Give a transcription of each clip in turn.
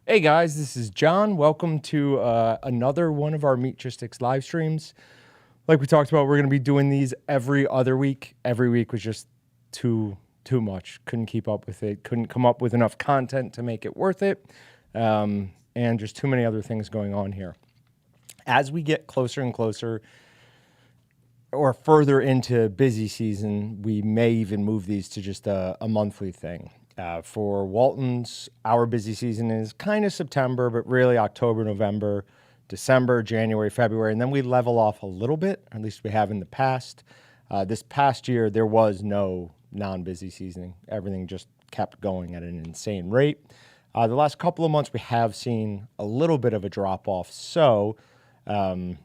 Hey guys, this is John. Welcome to another one of our Meatgistics live streams. Like we talked about, we're going to be doing these every other week. Every week was just too much. Couldn't keep up with it. Couldn't come up with enough content to make it worth it. And just too many other things going on here. As we get closer and closer or further into busy season, we may even move these to just a monthly thing. For Walton's, our busy season is kind of September, but really October, November, December, January, February, and then we level off a little bit, at least we have in the past. This past year, there was no non-busy season. Everything just kept going at an insane rate. The last couple of months, we have seen a little bit of a drop-off, so I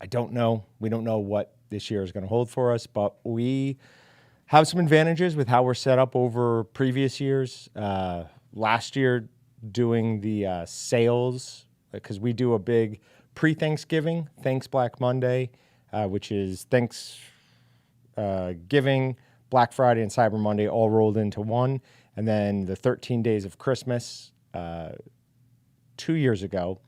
don't know. We don't know what this year is going to hold for us, but we have some advantages with how we're set up over previous years. Last year, doing the sales, because we do a big pre-Thanksgiving, Thanks Black Monday, which is Thanksgiving, Black Friday, and Cyber Monday all rolled into one. And then the 13 days of Christmas 2 years ago,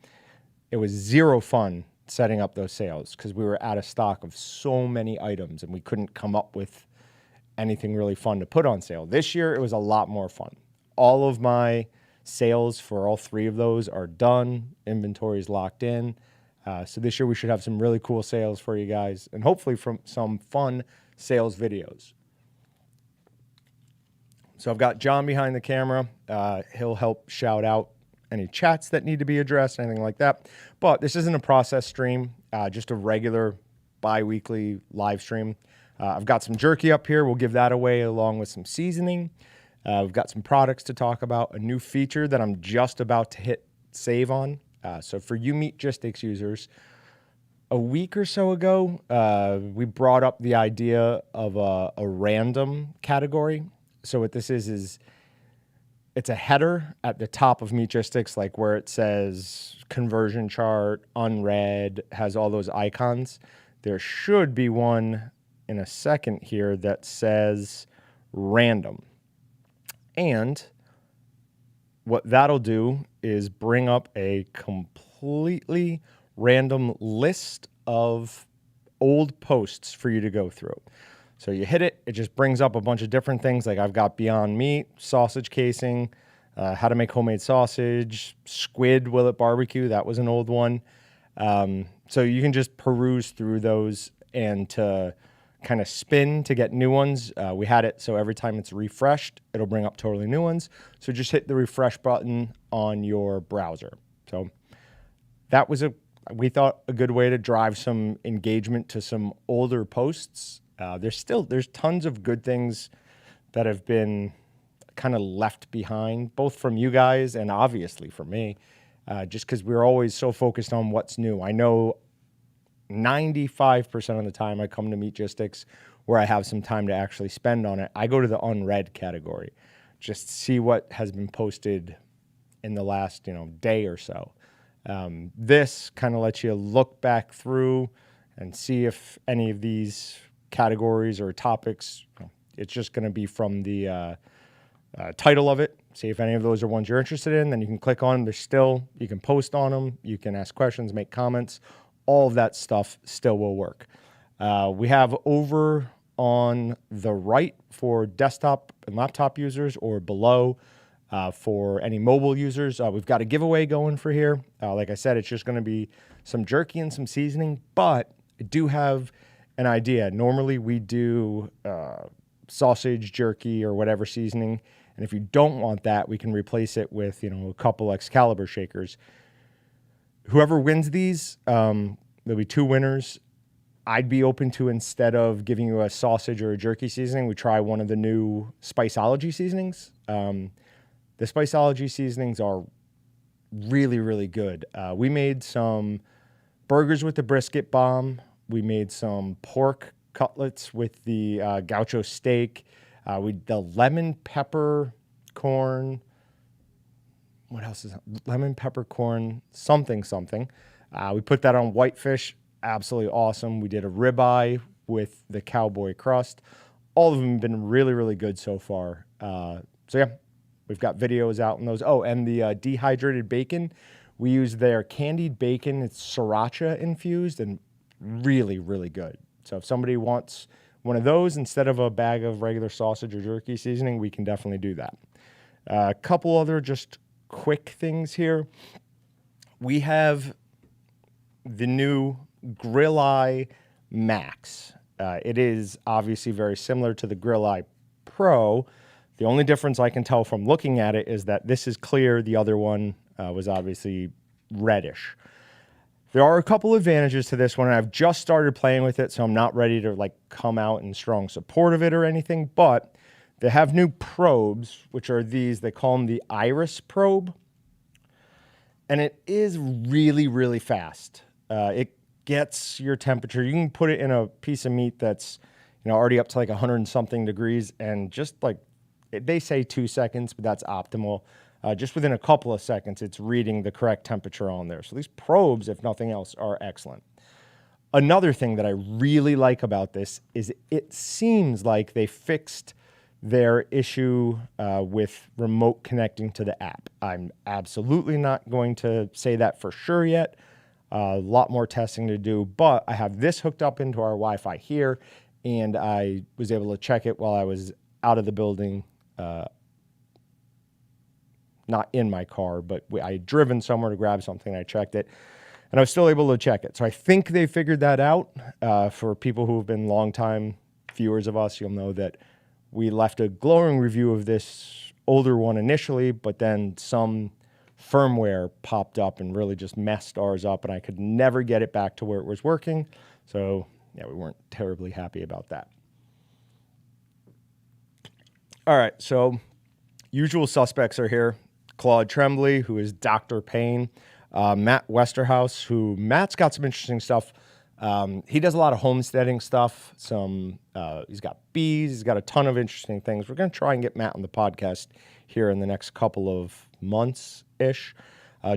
it was zero fun setting up those sales because we were out of stock of so many items and we couldn't come up with anything really fun to put on sale. This year, it was a lot more fun. All of my sales for all three of those are done. Inventory is locked in. So this year, we should have some really cool sales for you guys and hopefully from some fun sales videos. So I've got John behind the camera. He'll help shout out any chats that need to be addressed, anything like that. But this isn't a process stream, just a regular bi-weekly live stream. I've got some jerky up here. We'll give that away along with some seasoning. We've got some products to talk about, a new feature that I'm just about to hit save on. So for you Meatgistics users, a week or so ago, we brought up the idea of a random category. So what this is it's a header at the top of Meatgistics, like where it says conversion chart, unread, has all those icons. There should be one in a second here that says random. And what that'll do is bring up a completely random list of old posts for you to go through. So you hit it, it just brings up a bunch of different things. Like I've got Beyond Meat, sausage casing, how to make homemade sausage, squid Willet barbecue. That was an old one. So you can just peruse through those and to kind of spin to get new ones. We had it so every time it's refreshed, it'll bring up totally new ones. So just hit the refresh button on your browser. So that was we thought a good way to drive some engagement to some older posts. There's tons of good things that have been kind of left behind, both from you guys and obviously for me, just because we're always so focused on what's new. I know 95% of the time I come to Meatgistics where I have some time to actually spend on it, I go to the unread category, just see what has been posted in the last day or so. This kind of lets you look back through and see if any of these categories or topics, it's just going to be from the title of it. See if any of those are ones you're interested in, then you can click on them. You can post on them, you can ask questions, make comments. All of that stuff still will work. We have over on the right for desktop and laptop users, or below for any mobile users. We've got a giveaway going for here. Like I said, it's just going to be some jerky and some seasoning, but I do have an idea. Normally we do sausage, jerky, or whatever seasoning. And if you don't want that, we can replace it with a couple Excalibur shakers. Whoever wins these, there'll be two winners. I'd be open to, instead of giving you a sausage or a jerky seasoning, we try one of the new Spiceology seasonings. The Spiceology seasonings are really, really good. We made some burgers with the brisket bomb. We made some pork cutlets with the gaucho steak. The lemon pepper corn. What else is that? Lemon pepper corn something. We put that on whitefish. Absolutely awesome. We did a ribeye with the cowboy crust. All of them have been really, really good so far. So yeah, We've got videos out on those. Oh, and the dehydrated bacon, we use their candied bacon. It's sriracha infused and really, really good. So if somebody wants one of those instead of a bag of regular sausage or jerky seasoning, we can definitely do that. A couple other just quick things here. We have the new Grill Eye Max. It is obviously very similar to the Grill Eye Pro. The only difference I can tell from looking at it is that this is clear. The other one was obviously reddish. There are a couple advantages to this one. I've just started playing with it, so I'm not ready to like come out in strong support of it or anything, but they have new probes, which are these. They call them the Iris probe. And it is really, really fast. It gets your temperature. You can put it in a piece of meat that's, already up to like 100 and something degrees, and just like, they say 2 seconds, but that's optimal. Just within a couple of seconds, it's reading the correct temperature on there. So these probes, if nothing else, are excellent. Another thing that I really like about this is it seems like they fixed their issue with remote connecting to the app. I'm absolutely not going to say that for sure yet. A lot more testing to do, but I have this hooked up into our Wi-Fi here, and I was able to check it while I was out of the building, not in my car, but I had driven somewhere to grab something. I checked it, and I was still able to check it. So I think they figured that out. For people who have been longtime viewers of us, you'll know that we left a glowing review of this older one initially, but then some firmware popped up and really just messed ours up, and I could never get it back to where it was working. So yeah, we weren't terribly happy about that. All right, so usual suspects are here. Claude Tremblay, who is Dr. Payne. Matt Westerhouse, Matt's got some interesting stuff. He does a lot of homesteading stuff. He's got bees. He's got a ton of interesting things. We're going to try and get Matt on the podcast here in the next couple of months-ish.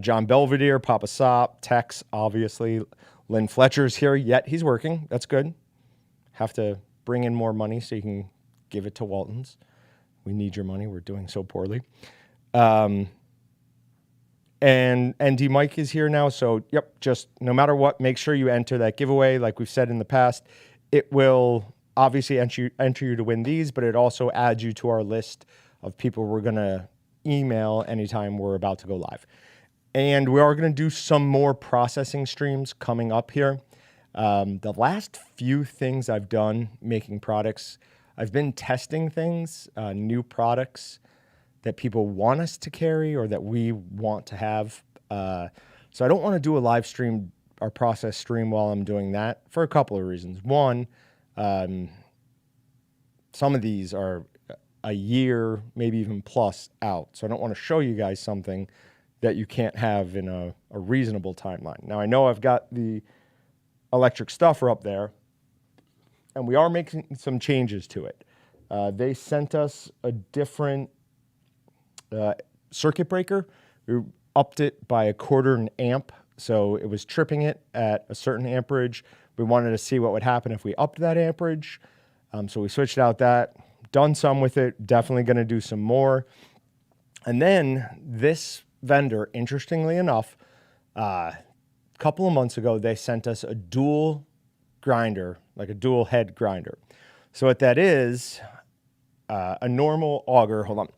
John Belvedere, Papa Sop, Tex, obviously. Lynn Fletcher's here, yet he's working. That's good. Have to bring in more money so you can give it to Walton's. We need your money. We're doing so poorly. And ND Mike is here now. So, yep, just no matter what, make sure you enter that giveaway. Like we've said in the past, it will obviously enter you to win these, but it also adds you to our list of people we're going to email anytime we're about to go live. And we are going to do some more processing streams coming up here. The last few things I've done making products, I've been testing things, new products that people want us to carry or that we want to have. So I don't want to do a live stream or process stream while I'm doing that for a couple of reasons. One, some of these are a year, maybe even plus out. So I don't want to show you guys something that you can't have in a reasonable timeline. Now, I know I've got the electric stuffer up there, and we are making some changes to it. They sent us a different circuit breaker. We upped it by 1/4 amp, so it was tripping it at a certain amperage. We wanted to see what would happen if we upped that amperage, so we switched out that, done some with it, definitely going to do some more. And then this vendor, interestingly enough, a couple of months ago, they sent us a dual grinder, like a dual head grinder. So what that is, a normal auger, hold on.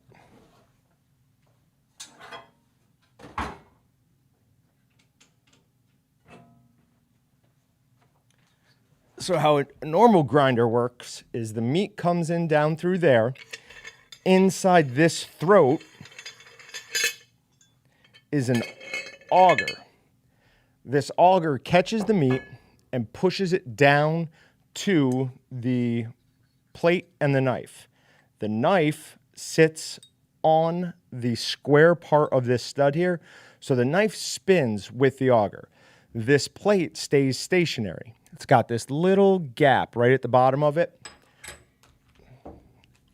So how a normal grinder works is the meat comes in down through there. Inside this throat is an auger. This auger catches the meat and pushes it down to the plate and the knife. The knife sits on the square part of this stud here, so the knife spins with the auger. This plate stays stationary. It's got this little gap right at the bottom of it,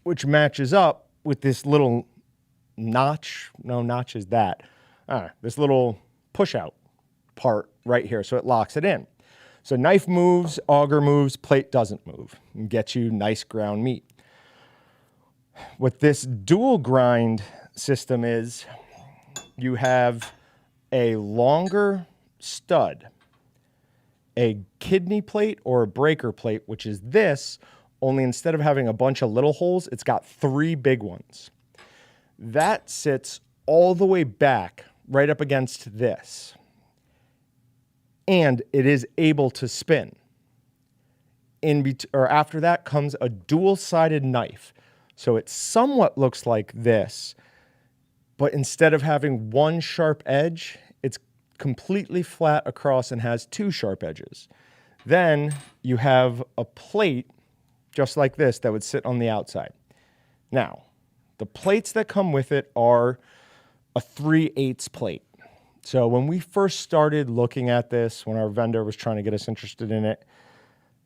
which matches up with this little notch. No, notch is that. This little push-out part right here, so it locks it in. So knife moves, auger moves, plate doesn't move, and gets you nice ground meat. What this dual grind system is you have a longer stud, a kidney plate or a breaker plate, which is this, only instead of having a bunch of little holes, it's got 3 big ones. That sits all the way back right up against this. And it is able to spin. After that comes a dual-sided knife. So it somewhat looks like this, but instead of having one sharp edge, it's completely flat across and has 2 sharp edges. Then you have a plate just like this that would sit on the outside. Now, the plates that come with it are a 3/8 plate. So when we first started looking at this, when our vendor was trying to get us interested in it,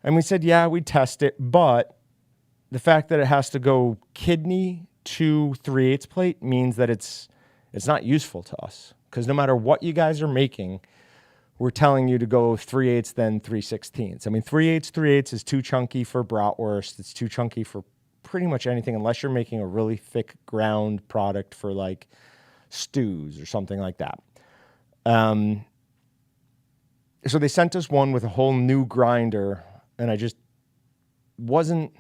and we said, yeah, we'd test it, but the fact that it has to go kidney to 3/8 plate means that it's not useful to us. Because no matter what you guys are making, we're telling you to go 3/8 then 3/16. I mean, 3/8 is too chunky for bratwurst. It's too chunky for pretty much anything unless you're making a really thick ground product for like stews or something like that. So they sent us one with a whole new grinder, and I just wasn't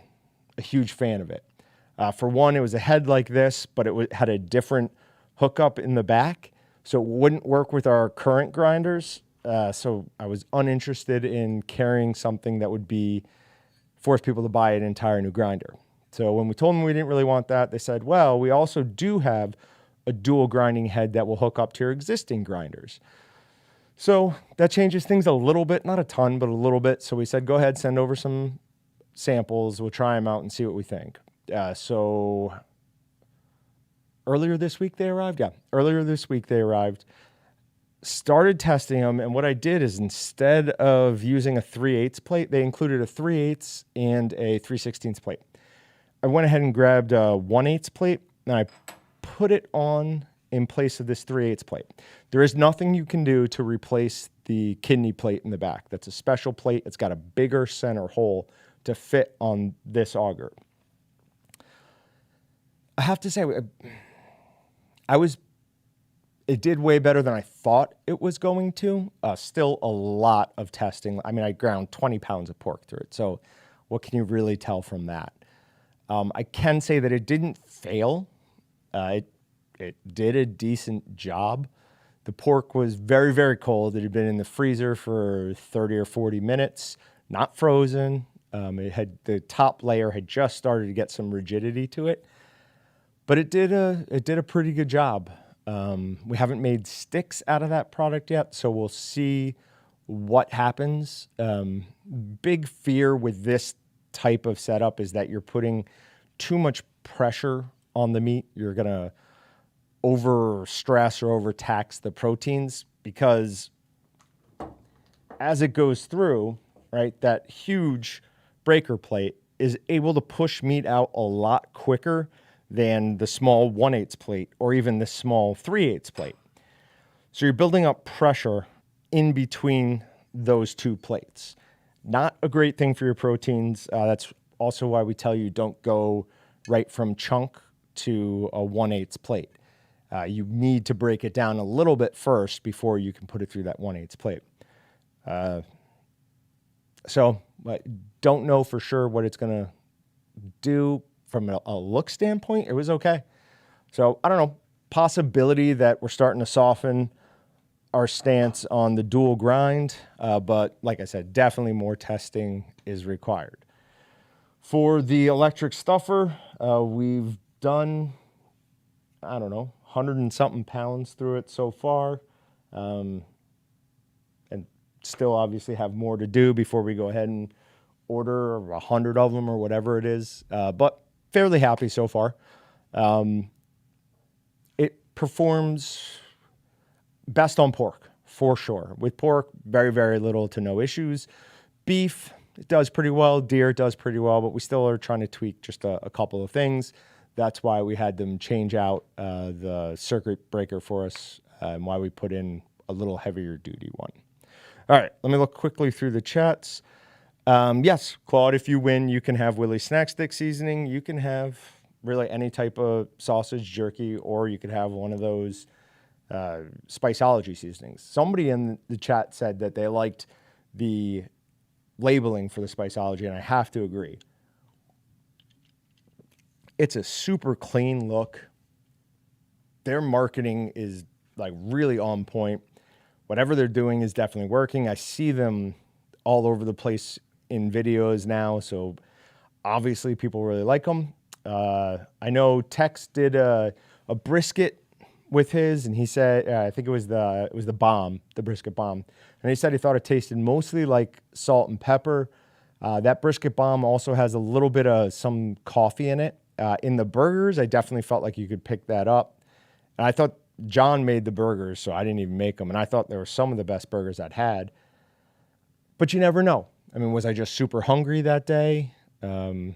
a huge fan of it. For one, it was a head like this, but it had a different hookup in the back, so it wouldn't work with our current grinders. So I was uninterested in carrying something that would force people to buy an entire new grinder. So when we told them we didn't really want that, they said, well, we also do have a dual grinding head that will hook up to your existing grinders. So that changes things a little bit, not a ton, but a little bit. So we said, go ahead, send over some samples. We'll try them out and see what we think. So earlier this week they arrived. Yeah, earlier this week they arrived. Started testing them, and what I did is instead of using a 3/8 plate, they included a 3/8 and a 3/16 plate. I went ahead and grabbed a 1/8 plate, and I put it on in place of this 3/8 plate. There is nothing you can do to replace the kidney plate in the back. That's a special plate. It's got a bigger center hole to fit on this auger. I have to say, it did way better than I thought it was going to. Still a lot of testing. I mean, I ground 20 pounds of pork through it. So what can you really tell from that? I can say that it didn't fail. It did a decent job. The pork was very, very cold. It had been in the freezer for 30 or 40 minutes, not frozen. The top layer had just started to get some rigidity to it, but it did a pretty good job. We haven't made sticks out of that product yet, so we'll see what happens. Big fear with this type of setup is that you're putting too much pressure on the meat. You're going to over stress or overtax the proteins, because as it goes through, right, that huge breaker plate is able to push meat out a lot quicker than the small 1/8 plate or even the small 3/8 plate. So you're building up pressure in between those two plates. Not a great thing for your proteins. That's also why we tell you don't go right from chunk to a 1/8 plate. You need to break it down a little bit first before you can put it through that 1/8 plate. So I don't know for sure what it's going to do from a look standpoint. It was okay. So I don't know, possibility that we're starting to soften our stance on the dual grind. But like I said, definitely more testing is required. For the electric stuffer, we've done, I don't know, 100 and something pounds through it so far. And still obviously have more to do before we go ahead and order 100 of them or whatever it is. But fairly happy so far. It performs best on pork, for sure. With pork, very, very little to no issues. Beef, it does pretty well. Deer does pretty well, but we still are trying to tweak just a couple of things. That's why we had them change out the circuit breaker for us, and why we put in a little heavier duty one. All right, let me look quickly through the chats. Yes, Claude, if you win, you can have Willie's Snack Stick seasoning. You can have really any type of sausage, jerky, or you could have one of those Spiceology seasonings. Somebody in the chat said that they liked the labeling for the Spiceology, and I have to agree. It's a super clean look. Their marketing is like really on point. Whatever they're doing is definitely working. I see them all over the place in videos now, so obviously people really like them. I know Tex did a brisket with his, and he said, I think it was the bomb, the brisket bomb, and he said he thought it tasted mostly like salt and pepper. That brisket bomb also has a little bit of some coffee in it. In the burgers, I definitely felt like you could pick that up. And I thought John made the burgers, so I didn't even make them. And I thought they were some of the best burgers I'd had. But you never know. I mean, was I just super hungry that day? You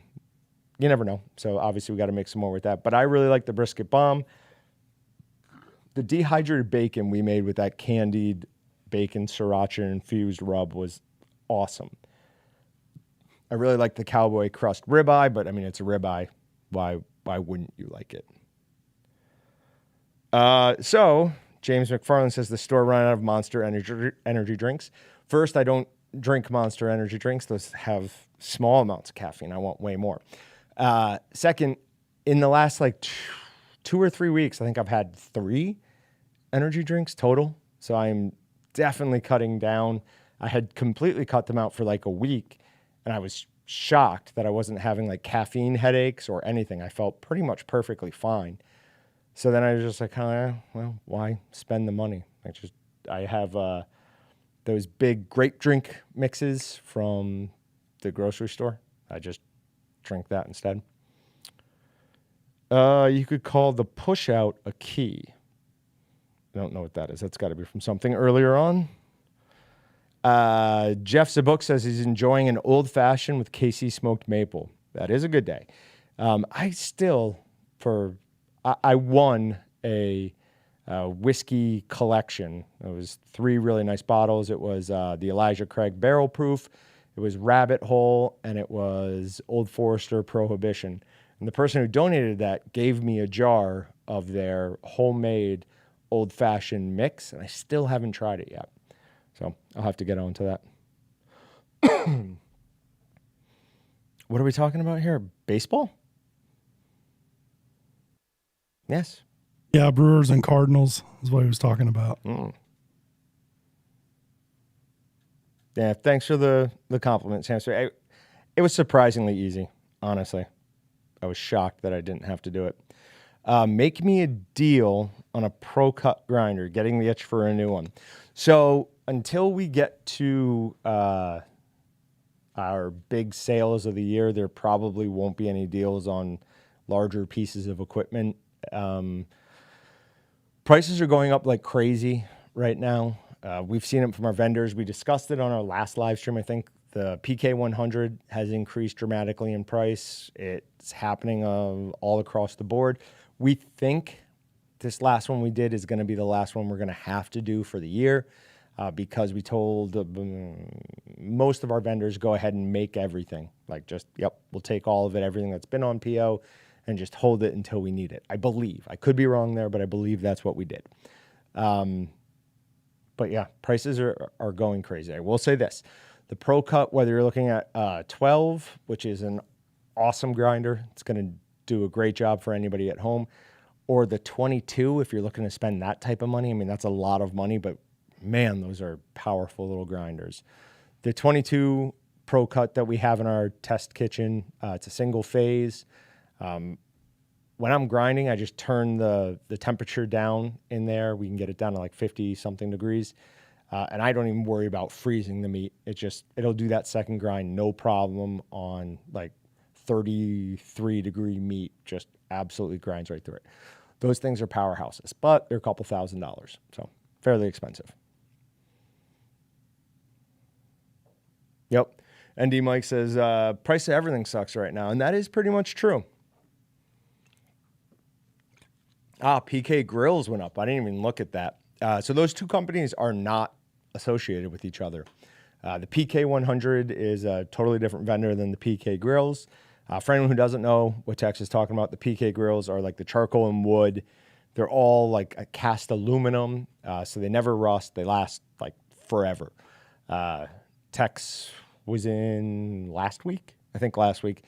never know. So obviously we got to make some more with that. But I really like the brisket bomb. The dehydrated bacon we made with that candied bacon sriracha infused rub was awesome. I really like the cowboy crust ribeye, but I mean, it's a ribeye. Why wouldn't you like it? So James McFarland says the store ran out of Monster energy drinks. First, I don't drink Monster energy drinks. Those have small amounts of caffeine. I want way more. Second, in the last like 2 or 3 weeks, I think I've had 3 energy drinks total. So I'm definitely cutting down. I had completely cut them out for like a week, and I was shocked that I wasn't having like caffeine headaches or anything. I felt pretty much perfectly fine. So then I was just like, well, why spend the money? I have those big grape drink mixes from the grocery store. I just drink that instead. You could call the push out a key. I don't know what that is. That's got to be from something earlier on. Jeff Zabuk says he's enjoying an old fashioned with KC smoked maple. That is a good day. I won a whiskey collection. It was 3 really nice bottles. It was the Elijah Craig Barrel Proof, it was Rabbit Hole, and it was Old Forester Prohibition. And the person who donated that gave me a jar of their homemade old-fashioned mix, and I still haven't tried it yet. So I'll have to get on to that. What are we talking about here? Baseball? Yes. Yeah, Brewers and Cardinals is what he was talking about. Yeah, thanks for the compliment, Sam. It was surprisingly easy, honestly. I was shocked that I didn't have to do it. Make me a deal on a Pro Cut grinder, getting the itch for a new one. So until we get to our big sales of the year, there probably won't be any deals on larger pieces of equipment. Prices are going up like crazy right now. We've seen it from our vendors. We discussed it on our last live stream. I think the PK100 has increased dramatically in price. It's happening all across the board. We think this last one we did is going to be the last one we're going to have to do for the year because we told most of our vendors go ahead and make everything. Like we'll take all of it, everything that's been on PO, and just hold it until we need it. I believe. I could be wrong there, but I believe that's what we did. But yeah, prices are going crazy. I will say this. The Pro Cut, whether you're looking at 12, which is an awesome grinder, it's going to do a great job for anybody at home, or the 22, if you're looking to spend that type of money. I mean, that's a lot of money, but man, those are powerful little grinders. The 22 Pro Cut that we have in our test kitchen, it's a single phase. When I'm grinding, I just turn the temperature down in there. We can get it down to like 50 something degrees. And I don't even worry about freezing the meat. It'll do that second grind, no problem on like 33 degree meat, just absolutely grinds right through it. Those things are powerhouses, but they're a couple $1,000s, so fairly expensive. Yep. ND Mike says, price of everything sucks right now, and that is pretty much true. PK Grills went up. I didn't even look at that. So those two companies are not associated with each other. The PK100 is a totally different vendor than the PK Grills. For anyone who doesn't know what Tex is talking about, the PK grills are like the charcoal and wood. They're all like a cast aluminum, so they never rust. They last like forever. Tex was in last week, I think last week.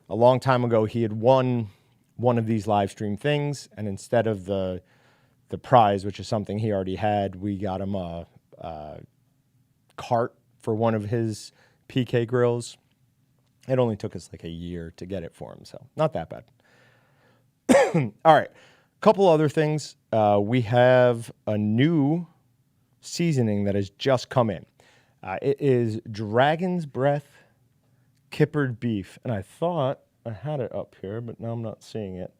A long time ago, he had won one of these live stream things, and instead of the prize, which is something he already had, we got him a cart for one of his PK grills. It only took us like a year to get it for him, so not that bad. All right, couple other things. We have a new seasoning that has just come in. It is Dragon's Breath Kippered beef, and I thought I had it up here, but now I'm not seeing it.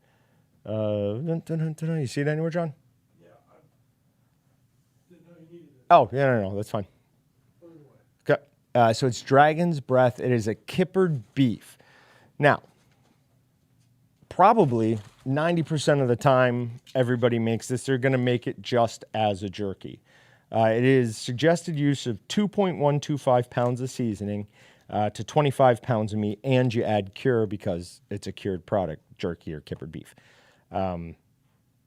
You see it anywhere, John? Yeah, I didn't know you needed it. Oh, yeah, no, that's fine. Okay. So it's Dragon's Breath. It is a kippered beef. Now, probably 90% of the time everybody makes this, they're going to make it just as a jerky. It is suggested use of 2.125 pounds of seasoning to 25 pounds of meat, and you add cure because it's a cured product, jerky or kippered beef.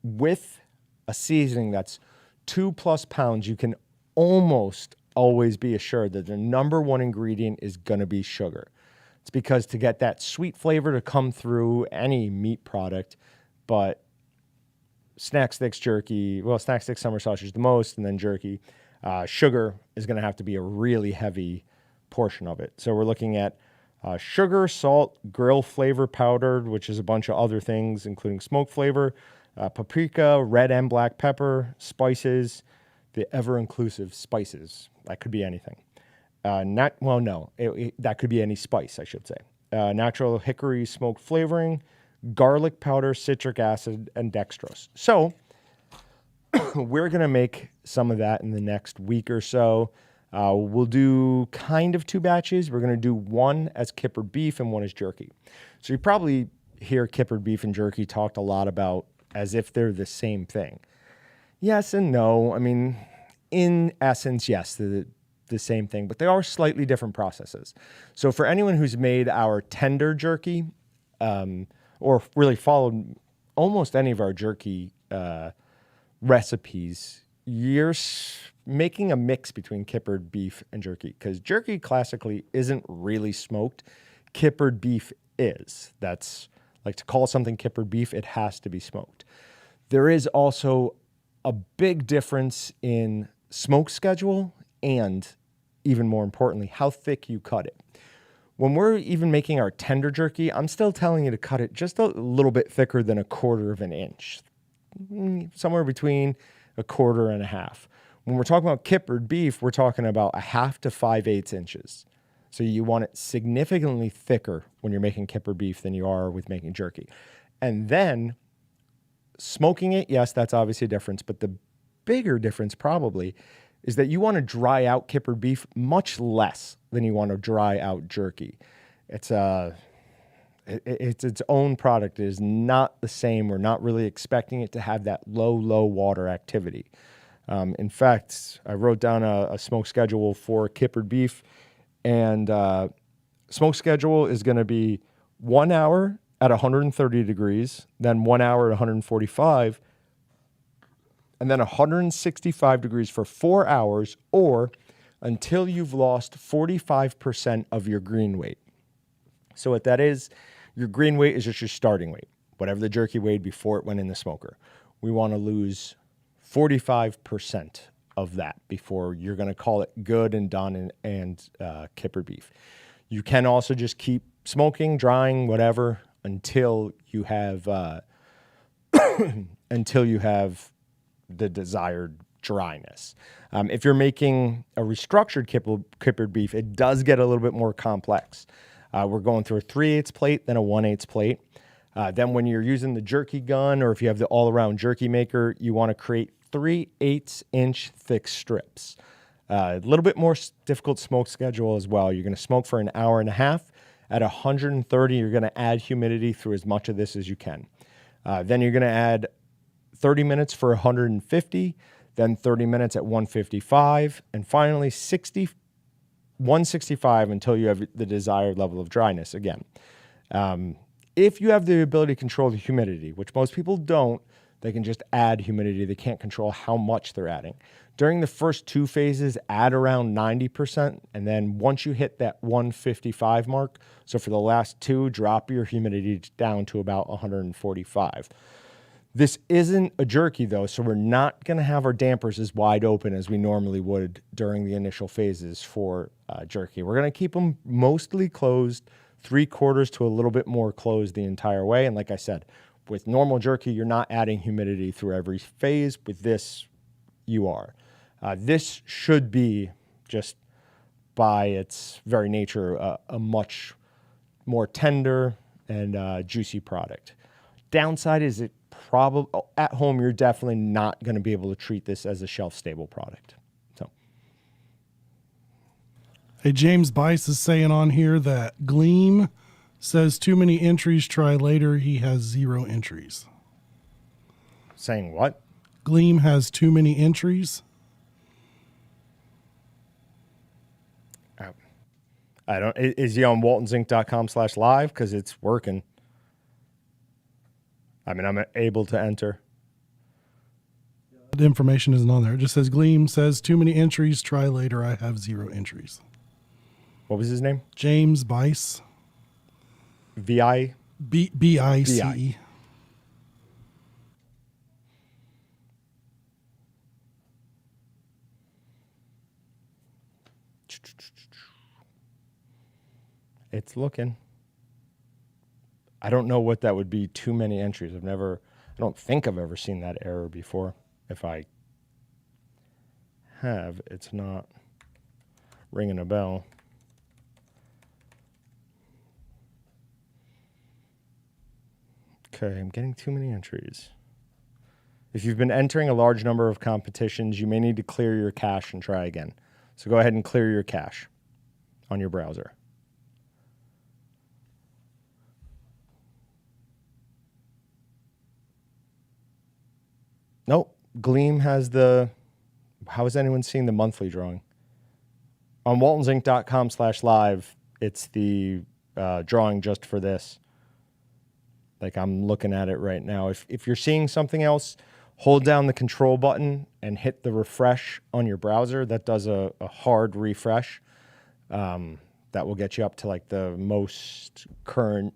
With a seasoning that's 2+ pounds, you can almost always be assured that the number one ingredient is going to be sugar. It's because to get that sweet flavor to come through any meat product, but snack sticks, jerky, well, snack sticks, summer sausage the most, and then jerky, sugar is going to have to be a really heavy portion of it. So we're looking at sugar, salt, grill flavor powdered, which is a bunch of other things, including smoke flavor, paprika, red and black pepper, spices, the ever-inclusive spices. That could be anything. That could be any spice, I should say. Natural hickory smoked flavoring, garlic powder, citric acid, and dextrose. So we're going to make some of that in the next week or so. We'll do kind of 2 batches. We're going to do one as kippered beef and one as jerky. So you probably hear kippered beef and jerky talked a lot about as if they're the same thing. Yes and no. I mean, in essence, yes, they're the same thing, but they are slightly different processes. So for anyone who's made our tender jerky, or really followed almost any of our jerky recipes, you're making a mix between kippered beef and jerky, because jerky classically isn't really smoked. Kippered beef is. That's like to call something kippered beef, it has to be smoked. There is also a big difference in smoke schedule and, even more importantly, how thick you cut it. When we're even making our tender jerky, I'm still telling you to cut it just a little bit thicker than 1/4 of an inch, somewhere between 1/4 and 1/2. When we're talking about kippered beef, we're talking about 1/2 to 5/8 inches. So you want it significantly thicker when you're making kippered beef than you are with making jerky. And then smoking it, yes, that's obviously a difference, but the bigger difference probably is that you want to dry out kippered beef much less than you want to dry out jerky. It's its own product. It is not the same. We're not really expecting it to have that low water activity. In fact, I wrote down a smoke schedule for kippered beef, and smoke schedule is going to be 1 hour at 130 degrees, then 1 hour at 145, and then 165 degrees for 4 hours, or until you've lost 45% of your green weight. So what that is, your green weight is just your starting weight, whatever the jerky weighed before it went in the smoker. We want to lose 45% of that before you're going to call it good and done and kippered beef. You can also just keep smoking, drying, whatever, until you have the desired dryness. If you're making a restructured kippered beef, it does get a little bit more complex. We're going through a 3/8 plate, then a 1/8 plate. Then when you're using the jerky gun, or if you have the all-around jerky maker, you want to create 3/8 inch thick strips. A little bit more difficult smoke schedule as well. You're going to smoke for 1.5 hours. At 130, you're going to add humidity through as much of this as you can. Then you're going to add 30 minutes for 150, then 30 minutes at 155, and finally 165 until you have the desired level of dryness again. If you have the ability to control the humidity, which most people don't, they can just add humidity. They can't control how much they're adding. During the first 2 phases, add around 90%. And then once you hit that 155 mark, so for the last 2, drop your humidity down to about 145. This isn't a jerky though, so we're not going to have our dampers as wide open as we normally would during the initial phases for jerky. We're going to keep them mostly closed, 3/4 to a little bit more closed the entire way. And like I said, with normal jerky, you're not adding humidity through every phase. With this, you are. This should be, just by its very nature, a much more tender and juicy product. Downside is it probably, at home, you're definitely not going to be able to treat this as a shelf-stable product. So, Hey, James Bice is saying on here that Gleam says too many entries, try later. He has 0 entries. saying what? Gleam has too many entries. I don't. Is he on waltonzinc.com/live? Because it's working. I mean, I'm able to enter. The information isn't on there. It just says Gleam says too many entries, try later. I have 0 entries. What was his name? James Bice. VI? B-I-C-E. It's looking. I don't know what that would be, too many entries. I don't think I've ever seen that error before. If I have, it's not ringing a bell. Okay, I'm getting too many entries. If you've been entering a large number of competitions, you may need to clear your cache and try again. So go ahead and clear your cache on your browser. Nope. Gleam has the... How is anyone seeing the monthly drawing? On waltonzinc.com/live, it's the drawing just for this. Like, I'm looking at it right now. If you're seeing something else, hold down the control button and hit the refresh on your browser. That does a hard refresh. That will get you up to like the most current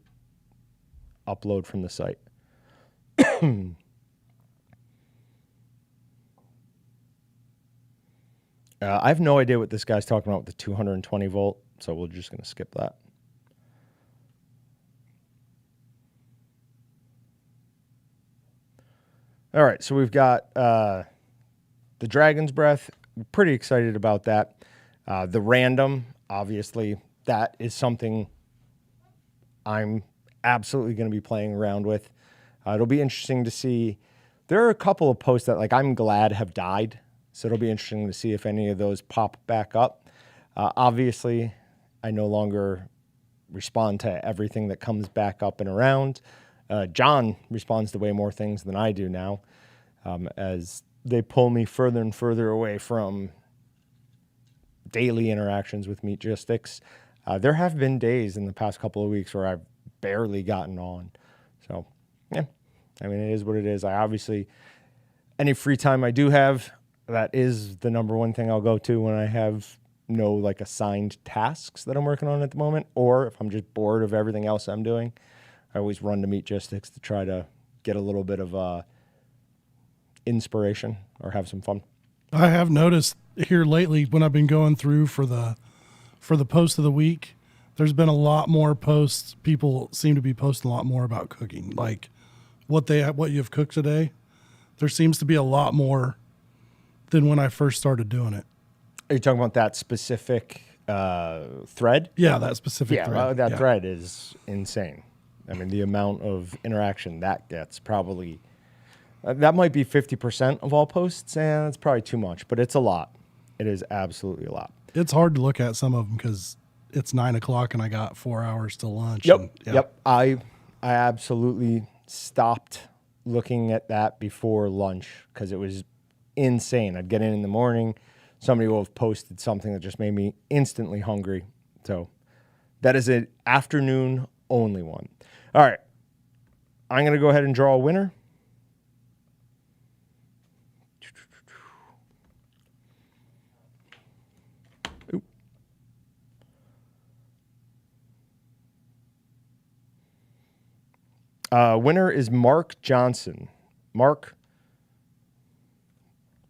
upload from the site. I have no idea what this guy's talking about with the 220 volt, so we're just going to skip that. All right, so we've got the Dragon's Breath. Pretty excited about that. The random, obviously, that is something I'm absolutely going to be playing around with. It'll be interesting to see. There are a couple of posts that, like, I'm glad have died. So it'll be interesting to see if any of those pop back up. Obviously, I no longer respond to everything that comes back up and around. John responds to way more things than I do now, as they pull me further and further away from daily interactions with Meatgistics. There have been days in the past couple of weeks where I've barely gotten on. So, yeah, I mean, it is what it is. I obviously, any free time I do have, that is the number one thing I'll go to when I have no like assigned tasks that I'm working on at the moment, or if I'm just bored of everything else I'm doing. I always run to Meatgistics to try to get a little bit of inspiration or have some fun. I have noticed here lately when I've been going through for the post of the week, there's been a lot more posts. People seem to be posting a lot more about cooking, like what you've cooked today. There seems to be a lot more than when I first started doing it. Are you talking about that specific thread? Yeah, that specific thread. That thread is insane. I mean, the amount of interaction that gets probably, that might be 50% of all posts, and that's probably too much, but it's a lot. It is absolutely a lot. It's hard to look at some of them because it's 9 o'clock and I got 4 hours to lunch. Yep. I absolutely stopped looking at that before lunch because it was insane. I'd get in the morning, somebody will have posted something that just made me instantly hungry. So that is an afternoon only one. All right. I'm going to go ahead and draw a winner. Winner is Mark Johnson. Mark,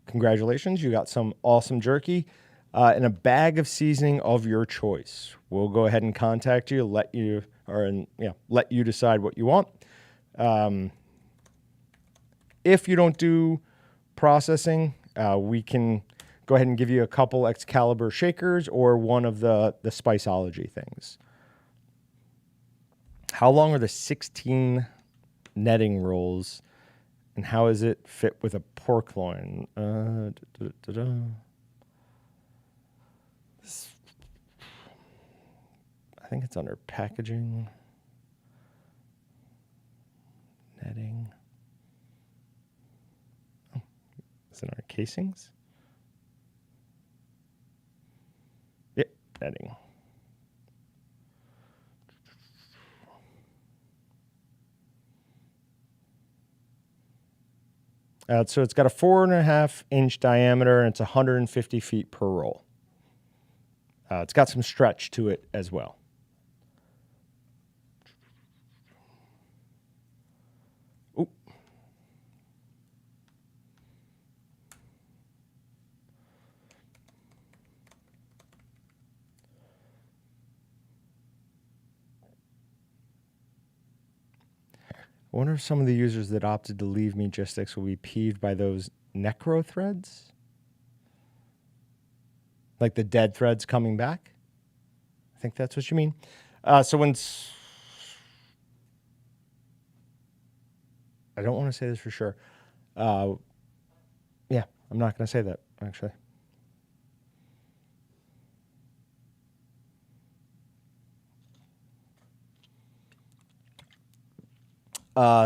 congratulations. You got some awesome jerky and a bag of seasoning of your choice. We'll go ahead and contact you, let you decide what you want. If you don't do processing, we can go ahead and give you a couple Excalibur shakers or one of the Spiceology things. How long are the 16 netting rolls, and how does it fit with a pork loin? I think it's under packaging. Netting. Oh, is it under casings? Yep, netting. So it's got a 4.5-inch diameter, and it's 150 feet per roll. It's got some stretch to it as well. Ooh. I wonder if some of the users that opted to leave Meatgistics will be peeved by those necro threads? Like the dead threads coming back? I think that's what you mean. So when... I don't want to say this for sure. Yeah, I'm not going to say that, actually.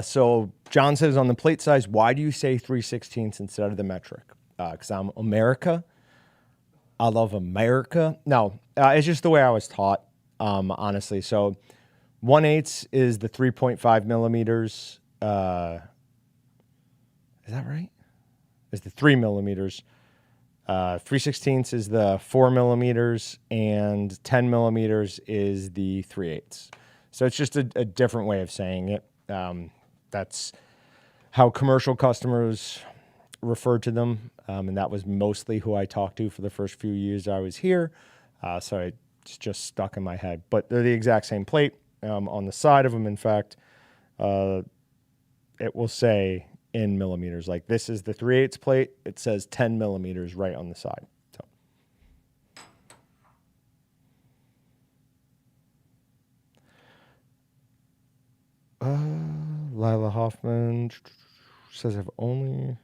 So John says on the plate size, why do you say 3/16 instead of the metric? Because I'm America. I love America. No, it's just the way I was taught, honestly. So 1/8 is the 3.5 millimeters. Is that right? Is the 3 millimeters. 3/16 is the 4 millimeters, and 10 millimeters is the 3/8. So it's just a different way of saying it. That's how commercial customers refer to them, and that was mostly who I talked to for the first few years I was here. So it's just stuck in my head. But they're the exact same plate. On the side of them, in fact, it will say in millimeters. Like this is the 3/8 plate. It says 10 millimeters right on the side. So. Lila Hoffman says I've only...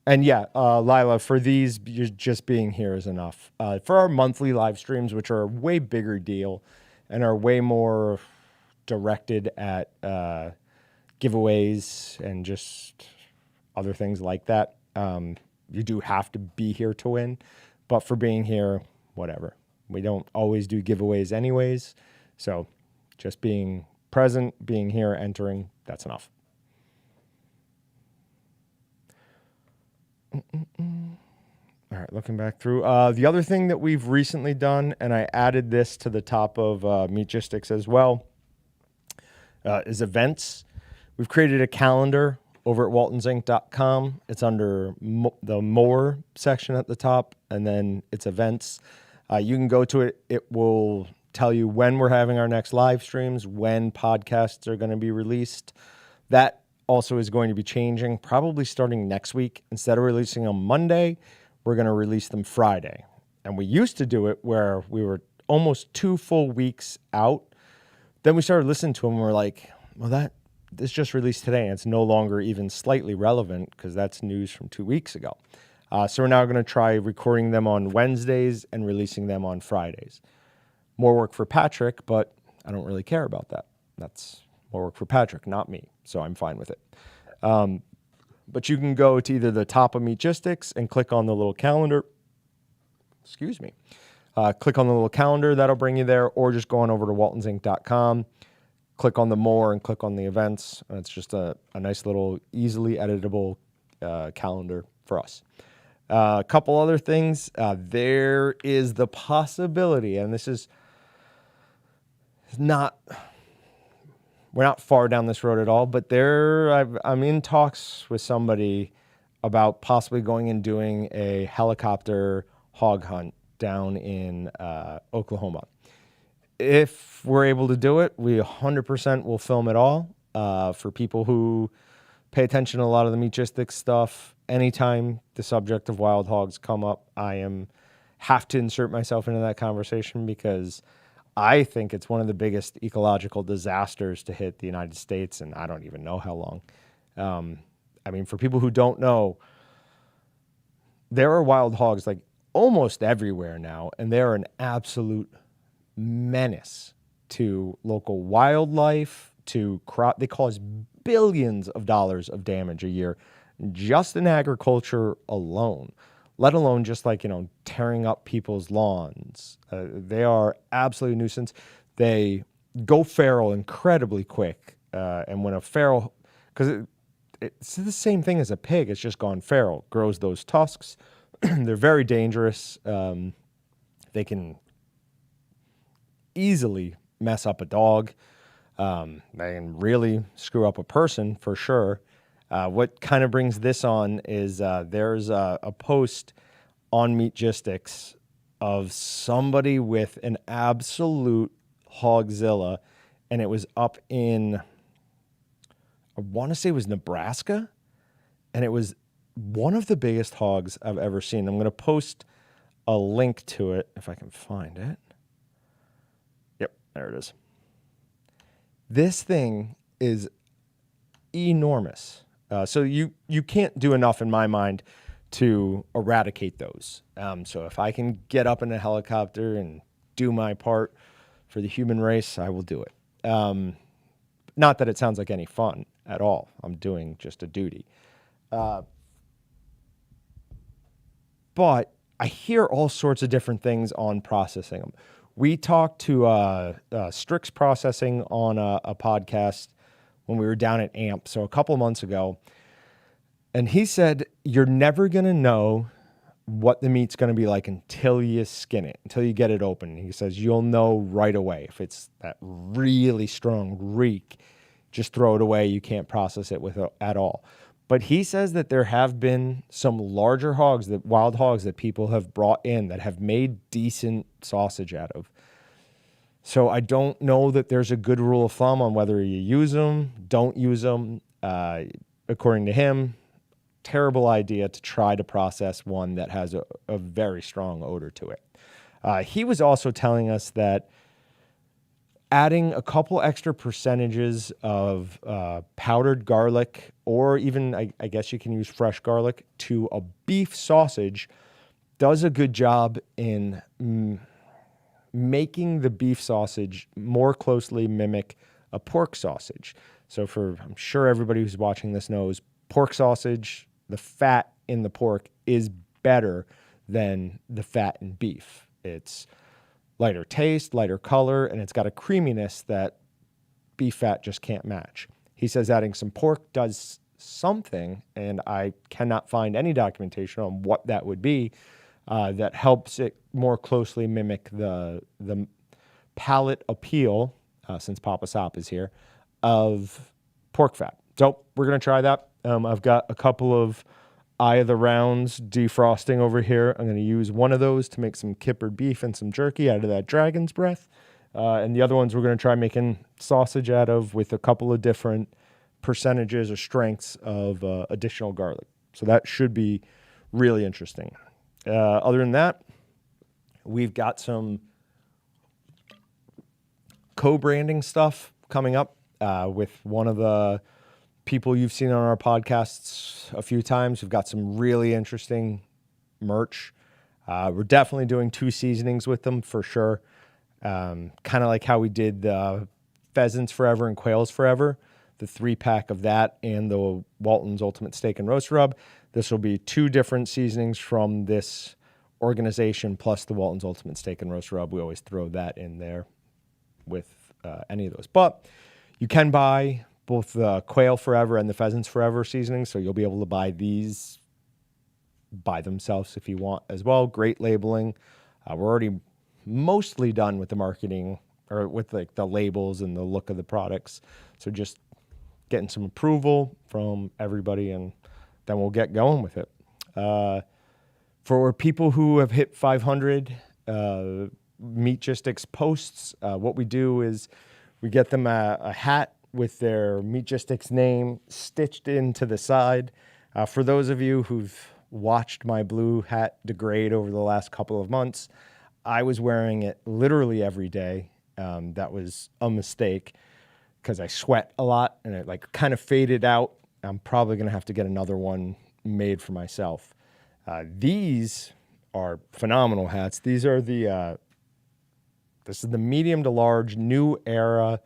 And yeah, Lila, for these, just being here is enough. For our monthly live streams, which are a way bigger deal and are way more directed at giveaways and just other things like that, you do have to be here to win. But for being here, whatever. We don't always do giveaways anyways. So just being present, being here, entering, that's enough. All right, looking back through. The other thing that we've recently done, and I added this to the top of Meatgistics as well, is events. We've created a calendar over at waltonsinc.com. It's under the More section at the top, and then it's events. You can go to it. It will tell you when we're having our next live streams, when podcasts are going to be released. That also is going to be changing, probably starting next week. Instead of releasing on Monday, we're going to release them Friday. And we used to do it where we were almost 2 full weeks out. Then we started listening to them and we're like, well, this just released today, and it's no longer even slightly relevant because that's news from 2 weeks ago. So we're now going to try recording them on Wednesdays and releasing them on Fridays. More work for Patrick, but I don't really care about that. That's more work for Patrick, not me. So I'm fine with it. But you can go to either the top of Meatgistics and click on the little calendar. Excuse me. Click on the little calendar. That'll bring you there, or just go on over to waltonsinc.com. Click on the more and click on the events. And it's just a nice little easily editable calendar for us. A couple other things. There is the possibility, and this is not, we're not far down this road at all, but I'm in talks with somebody about possibly going and doing a helicopter hog hunt down in Oklahoma. If we're able to do it, we 100% will film it all. For people who pay attention to a lot of the Meatgistic stuff, anytime the subject of wild hogs come up, have to insert myself into that conversation, because I think it's one of the biggest ecological disasters to hit the United States, and I don't even know how long. For people who don't know, there are wild hogs like almost everywhere now, and they're an absolute menace to local wildlife, to crop. They cause billions of dollars of damage a year just in agriculture alone, let alone just tearing up people's lawns. They are absolutely a nuisance. They go feral incredibly quick. And when a feral, because it's the same thing as a pig, it's just gone feral, grows those tusks. They're very dangerous. They can easily mess up a dog. They can really screw up a person for sure. What kind of brings this on is there's a post on Meatgistics of somebody with an absolute hogzilla, and it was up in, I want to say it was Nebraska, and it was one of the biggest hogs I've ever seen. I'm going to post a link to it if I can find it. Yep, there it is. This thing is enormous. So you can't do enough in my mind to eradicate those. So if I can get up in a helicopter and do my part for the human race, I will do it. Not that it sounds like any fun at all. I'm doing just a duty. But I hear all sorts of different things on processing them. We talked to Strix Processing on a podcast when we were down at AMP, so a couple of months ago. And he said, you're never going to know what the meat's going to be like until you skin it, until you get it open. He says, you'll know right away. If it's that really strong reek, just throw it away. You can't process it with at all. But he says that there have been some larger hogs, wild hogs that people have brought in that have made decent sausage out of. So I don't know that there's a good rule of thumb on whether you use them, don't use them. According to him, terrible idea to try to process one that has a very strong odor to it. He was also telling us that adding a couple extra percentages of powdered garlic, or even I guess you can use fresh garlic, to a beef sausage does a good job in making the beef sausage more closely mimic a pork sausage. So I'm sure everybody who's watching this knows, pork sausage, the fat in the pork is better than the fat in beef. It's lighter taste, lighter color, and it's got a creaminess that beef fat just can't match. He says adding some pork does something, and I cannot find any documentation on what that would be, that helps it more closely mimic the palate appeal, since Papa Sop is here, of pork fat. So we're going to try that. I've got a couple of Eye of the Rounds defrosting over here. I'm going to use one of those to make some kippered beef and some jerky out of that dragon's breath. And the other ones we're going to try making sausage out of with a couple of different percentages or strengths of additional garlic. So that should be really interesting. Other than that, we've got some co-branding stuff coming up with one of the people you've seen on our podcasts a few times. We've got some really interesting merch. We're definitely doing 2 seasonings with them for sure. Kind of like how we did the Pheasants Forever and Quails Forever, the 3-pack of that and the Walton's Ultimate Steak and Roast Rub. This will be 2 different seasonings from this organization plus the Walton's Ultimate Steak and Roast Rub. We always throw that in there with any of those. But you can buy both the Quail Forever and the Pheasants Forever seasonings, so you'll be able to buy these by themselves if you want as well. Great labeling. We're already mostly done with the marketing or with like the labels and the look of the products. So just getting some approval from everybody, and then we'll get going with it. For people who have hit 500 Meatgistics posts, what we do is we get them a hat with their Meatgistics name stitched into the side. For those of you who've watched my blue hat degrade over the last couple of months, I was wearing it literally every day. That was a mistake because I sweat a lot and it like kind of faded out. I'm probably going to have to get another one made for myself. These are phenomenal hats. These are this is the medium to large new era.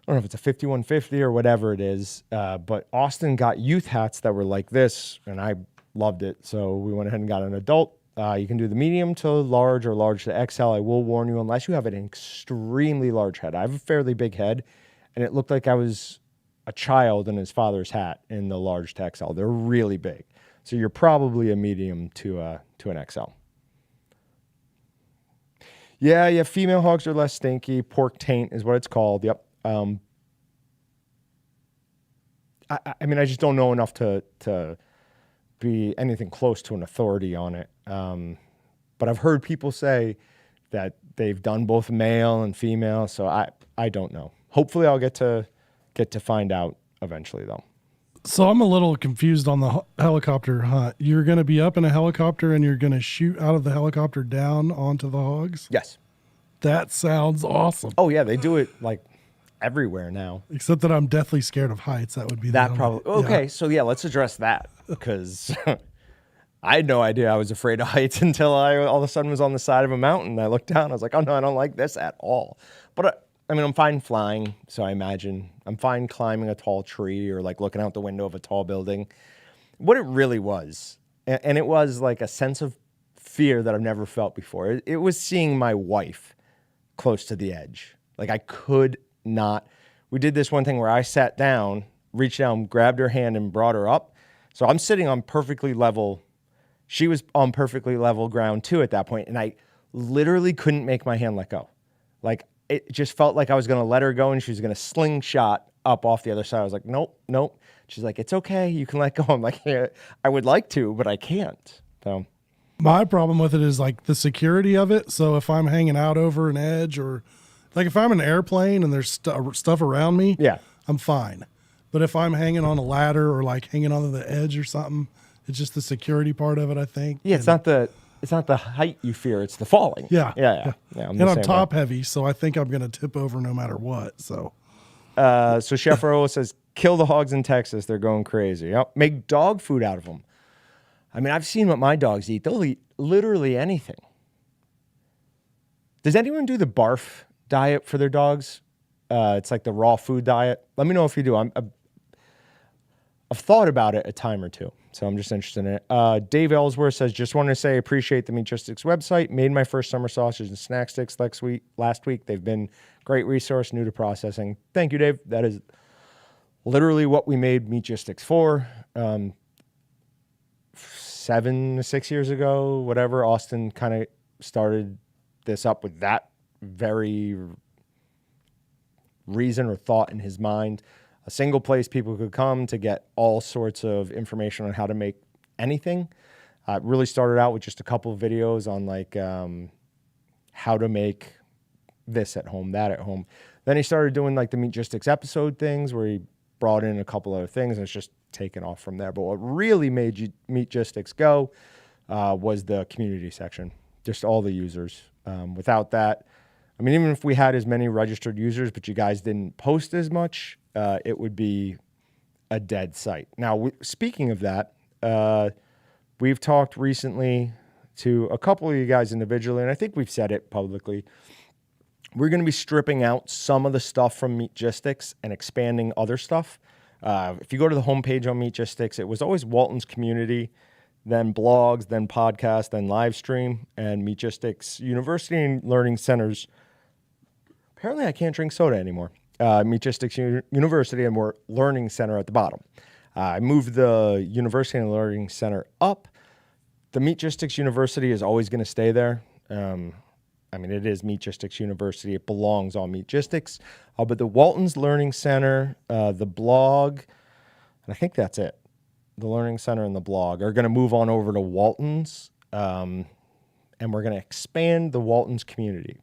I don't know if it's a 5150 or whatever it is, but Austin got youth hats that were like this, and I loved it. So we went ahead and got an adult. You can do the medium to large or large to XL. I will warn you, unless you have an extremely large head. I have a fairly big head, and it looked like I was a child in his father's hat in the large to XL. They're really big. So you're probably a medium to an XL. Yeah, female hogs are less stinky. Pork taint is what it's called. Yep. I mean, I just don't know enough to be anything close to an authority on it. But I've heard people say that they've done both male and female, so I don't know. Hopefully I'll get to find out eventually, though. So I'm a little confused on the helicopter hunt. You're going to be up in a helicopter and you're going to shoot out of the helicopter down onto the hogs? Yes. That sounds awesome. Oh, yeah, they do it like everywhere now. Except that I'm deathly scared of heights. That would be that probably. Okay, yeah. So yeah, let's address that because I had no idea I was afraid of heights until I all of a sudden was on the side of a mountain. I looked down. I was like, oh no, I don't like this at all. But I mean, I'm fine flying, so I imagine I'm fine climbing a tall tree or like looking out the window of a tall building. What it really was, and it was like a sense of fear that I've never felt before. It was seeing my wife close to the edge. Like I could not. We did this one thing where I sat down, reached down, grabbed her hand and brought her up. So I'm sitting on perfectly level. She was on perfectly level ground too at that point, and I literally couldn't make my hand let go. Like it just felt like I was going to let her go and she was going to slingshot up off the other side. I was like, nope. She's like, it's okay. You can let go. I'm like, yeah, I would like to, but I can't. So my problem with it is like the security of it. So if I'm hanging out over an edge or like if I'm in an airplane and there's stuff around me, yeah, I'm fine. But if I'm hanging on a ladder or like hanging onto the edge or something, it's just the security part of it, I think. Yeah, it's not the height you fear, it's the falling. Yeah. I'm and I'm top heavy, so I think I'm going to tip over no matter what. So Chef Raoul says, kill the hogs in Texas. They're going crazy. Yep. Make dog food out of them. I mean, I've seen what my dogs eat. They'll eat literally anything. Does anyone do the barf diet for their dogs? It's like the raw food diet. Let me know if you do. I've thought about it a time or two, so I'm just interested in it. Dave Ellsworth says, just wanted to say, appreciate the Meatgistics website. Made my first summer sausage and snack sticks last week. They've been great resource, new to processing. Thank you, Dave. That is literally what we made Meatgistics for. 7 to 6 years ago, whatever, Austin kind of started this up with that very reason or thought in his mind. A single place people could come to get all sorts of information on how to make anything. It really started out with just a couple of videos on like how to make this at home, that at home. Then he started doing like the Meatgistics episode things where he brought in a couple other things and it's just taken off from there. But what really made Meatgistics go was the community section, just all the users. Without that, I mean, even if we had as many registered users, but you guys didn't post as much, it would be a dead site. Now, speaking of that, we've talked recently to a couple of you guys individually, and I think we've said it publicly. We're going to be stripping out some of the stuff from Meatgistics and expanding other stuff. If you go to the homepage on Meatgistics, it was always Walton's community. then blogs, then podcast, then live stream, and Meatgistic's University and Learning Centers. Apparently, I can't drink soda anymore. Meatgistic's University and Learning Center at the bottom. I moved the University and Learning Center up. The Meatgistics University is always going to stay there. I mean, it is Meatgistics University. It belongs on Meatgistics. But the Walton's Learning Center, the blog, and I think that's it. The Learning Center and the blog are going to move on over to Walton's, and we're going to expand the Walton's community.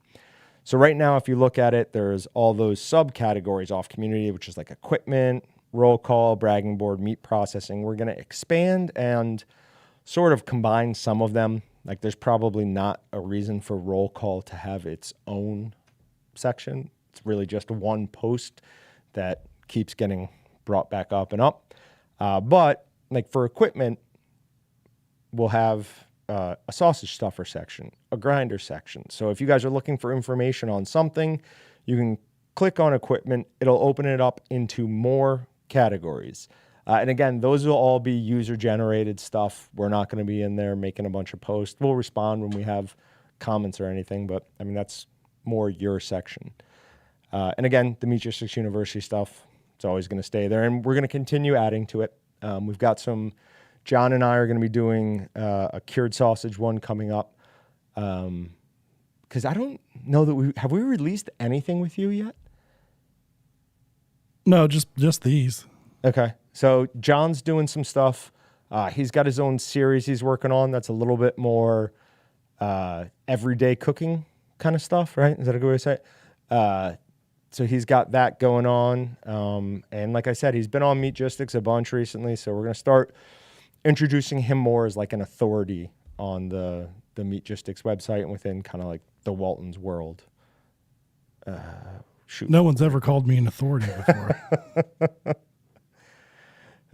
So right now, if you look at it, there's all those subcategories off community, which is like equipment, roll call, bragging board, meat processing. We're going to expand and sort of combine some of them. Like there's probably not a reason for roll call to have its own section. It's really just one post that keeps getting brought back up and up. But like for equipment, we'll have a sausage stuffer section, a grinder section. So if you guys are looking for information on something, you can click on equipment. It'll open it up into more categories. And again, those will all be user-generated stuff. We're not going to be in there making a bunch of posts. We'll respond when we have comments or anything, but I mean, that's more your section. And again, the Meatgistics University stuff, it's always going to stay there, and we're going to continue adding to it. We've got some, John and I are going to be doing a cured sausage one coming up. Because I don't know that have we released anything with you yet? No, just these. Okay. So John's doing some stuff. He's got his own series he's working on that's a little bit more everyday cooking kind of stuff, right? Is that a good way to say it? So he's got that going on. And like I said, he's been on Meatgistics a bunch recently, so we're going to start introducing him more as like an authority on the Meatgistics website and within kind of like the Walton's world. Shoot. No one's ever called me an authority before.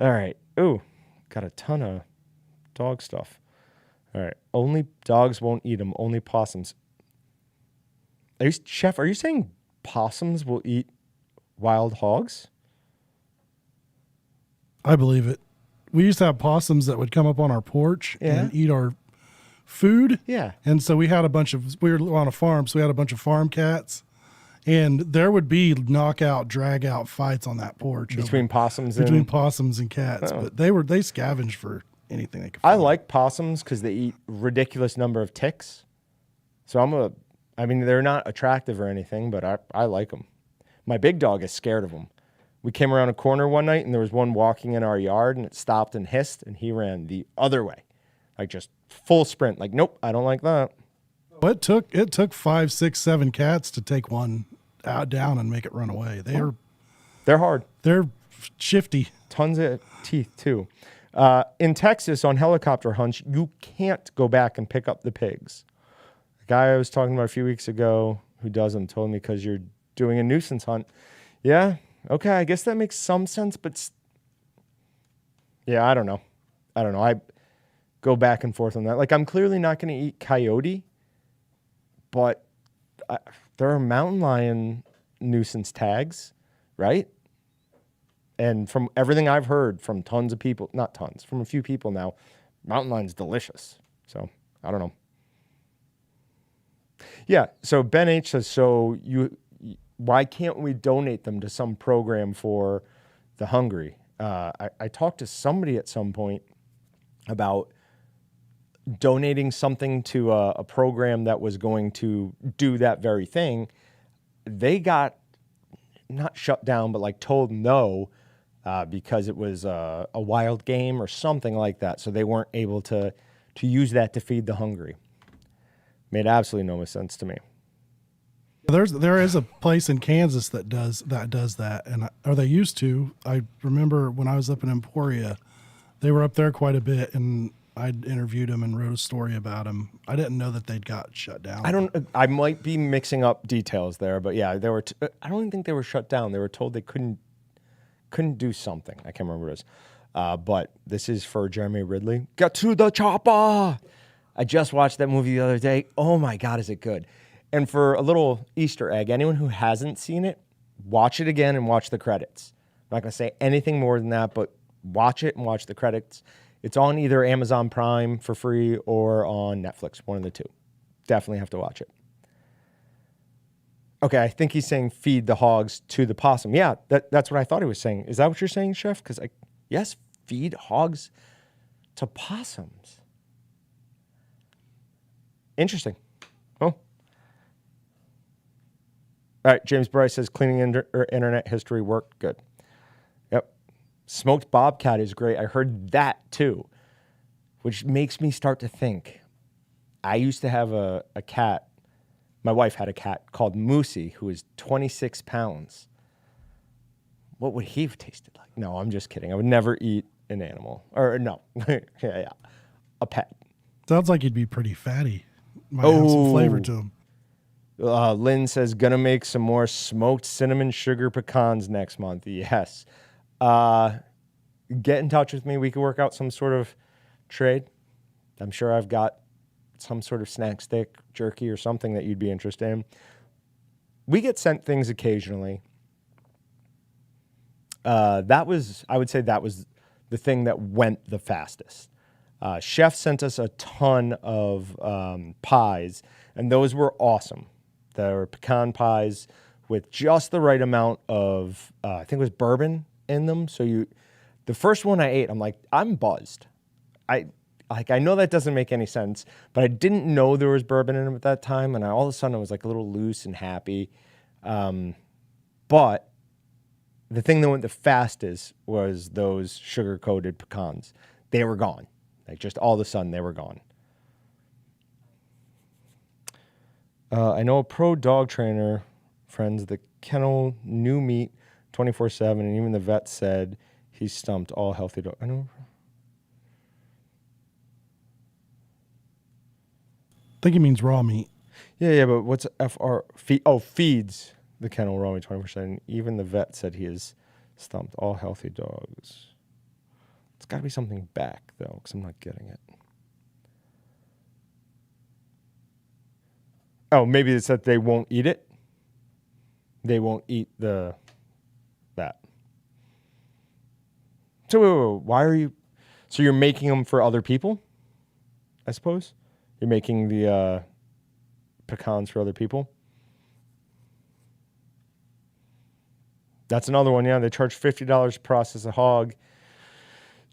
All right. Ooh, got a ton of dog stuff. All right. Only dogs won't eat them. Only possums. Chef, are you saying possums will eat wild hogs? I believe it. We used to have possums that would come up on our porch and eat our food. Yeah. And so we were on a farm, so we had a bunch of farm cats. And there would be knockout, drag out fights on that porch Between possums and cats. Oh. But they scavenged for anything they could find. I like possums because they eat ridiculous number of ticks. So I mean, they're not attractive or anything, but I like them. My big dog is scared of them. We came around a corner one night and there was one walking in our yard and it stopped and hissed and he ran the other way. Like just full sprint. Like, nope, I don't like that. Well, it took 5, 6, 7 cats to take one out down and make it run away. They're hard. They're shifty. Tons of teeth too. In Texas on helicopter hunts, you can't go back and pick up the pigs. The guy I was talking about a few weeks ago who does them told me because you're doing a nuisance hunt. Yeah, okay, I guess that makes some sense, but yeah, I don't know. I go back and forth on that. Like I'm clearly not going to eat coyote, but there are mountain lion nuisance tags, right? And from everything I've heard from tons of people, not tons, from a few people now, mountain lion's delicious. So I don't know. Yeah. So Ben H says, why can't we donate them to some program for the hungry? I talked to somebody at some point about donating something to a program that was going to do that very thing. They got not shut down, but like told no because it was a wild game or something like that. So they weren't able to use that to feed the hungry. Made absolutely no sense to me. There is a place in Kansas that does that, or they used to. I remember when I was up in Emporia, they were up there quite a bit, and I interviewed them and wrote a story about them. I didn't know that they'd got shut down. I might be mixing up details there, but yeah, they were. I don't even think they were shut down. They were told they couldn't do something. I can't remember what it was. But this is for Jeremy Ridley. Get to the chopper. I just watched that movie the other day. Oh my God, is it good? And for a little Easter egg, anyone who hasn't seen it, watch it again and watch the credits. I'm not going to say anything more than that, but watch it and watch the credits. It's on either Amazon Prime for free or on Netflix, one of the two. Definitely have to watch it. Okay, I think he's saying feed the hogs to the possum. Yeah, that's what I thought he was saying. Is that what you're saying, Chef? Because yes, feed hogs to possums. Interesting. Oh. All right, James Bryce says cleaning internet history worked. Good. Yep. Smoked bobcat is great. I heard that too, which makes me start to think. I used to have a cat. My wife had a cat called Moosey, who was 26 pounds. What would he have tasted like? No, I'm just kidding. I would never eat an animal. Or no. Yeah. A pet. Sounds like he'd be pretty fatty. Might have some flavor to him. Lynn says, gonna make some more smoked cinnamon sugar pecans next month. Yes. Get in touch with me. We could work out some sort of trade. I'm sure I've got some sort of snack stick, jerky, or something that you'd be interested in. We get sent things occasionally. I would say that was the thing that went the fastest. Chef sent us a ton of pies, and those were awesome. There were pecan pies with just the right amount of, I think it was bourbon in them. So the first one I ate, I'm like, I'm buzzed. I know that doesn't make any sense, but I didn't know there was bourbon in them at that time, and all of a sudden I was like a little loose and happy. But the thing that went the fastest was those sugar-coated pecans. They were gone. Like just all of a sudden they were gone. I know a pro dog trainer, friends, the kennel new meat 24/7, and even the vet said he stumped all healthy dogs. I know. I think he means raw meat. Yeah, but what's FR? Feeds the kennel raw meat 24/7. Even the vet said he has stumped all healthy dogs. It's got to be something back, though, because I'm not getting it. Oh, maybe it's that they won't eat it. They won't eat that. So why are you? So you're making them for other people, I suppose? You're making the pecans for other people? That's another one, yeah. They charge $50 to process a hog.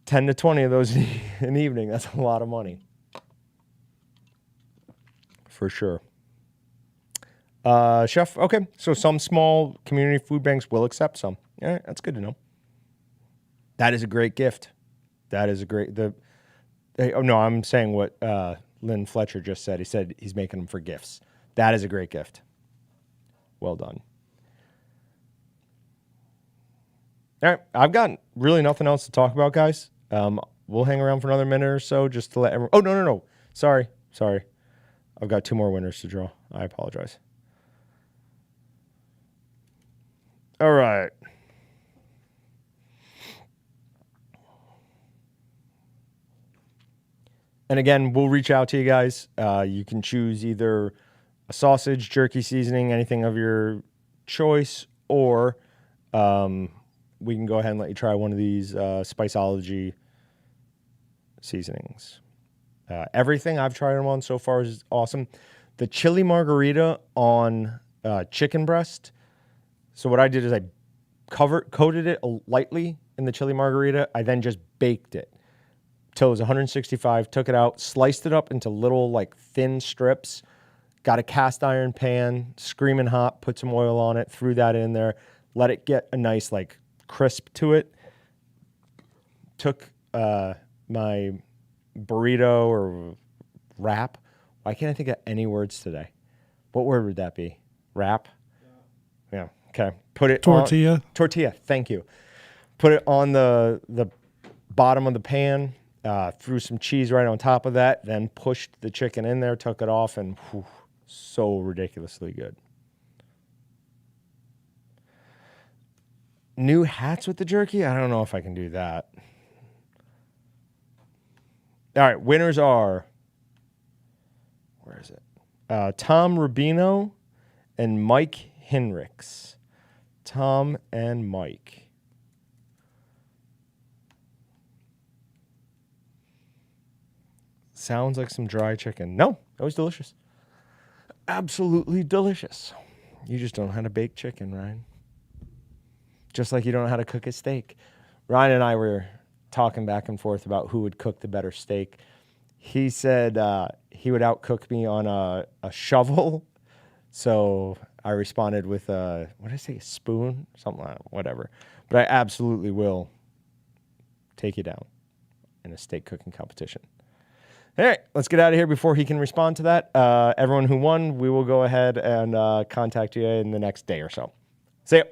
10 to 20 of those in the evening. That's a lot of money. For sure. Chef, okay. So some small community food banks will accept some. Yeah, that's good to know. That is a great gift. That is a great... I'm saying what Lynn Fletcher just said. He said he's making them for gifts. That is a great gift. Well done. All right. I've got really nothing else to talk about, guys. We'll hang around for another minute or so just to let everyone... Oh, no. Sorry. I've got 2 more winners to draw. I apologize. All right. And again, we'll reach out to you guys. You can choose either a sausage, jerky seasoning, anything of your choice, or we can go ahead and let you try one of these Spiceology seasonings. Everything I've tried them on so far is awesome. The chili margarita on chicken breast. So what I did is I coated it lightly in the chili margarita. I then just baked it till it was 165, took it out, sliced it up into little like thin strips, got a cast iron pan, screaming hot, put some oil on it, threw that in there, let it get a nice like crisp to it. Took my burrito or wrap. Why can't I think of any words today? What word would that be? Wrap? Yeah. Okay. Put it Tortilla. Tortilla. Thank you. Put it on the bottom of the pan. Threw some cheese right on top of that. Then pushed the chicken in there. Took it off, and so ridiculously good. New hats with the jerky? I don't know if I can do that. All right, winners are, where is it? Tom Rubino and Mike Hinrichs. Tom and Mike. Sounds like some dry chicken. No, it was delicious. Absolutely delicious. You just don't know how to bake chicken, Ryan. Just like you don't know how to cook a steak. Ryan and I were talking back and forth about who would cook the better steak. He said he would outcook me on a shovel. So I responded with what did I say? A spoon? Something like that, whatever. But I absolutely will take you down in a steak cooking competition. All right, let's get out of here before he can respond to that. Everyone who won, we will go ahead and contact you in the next day or so. See ya.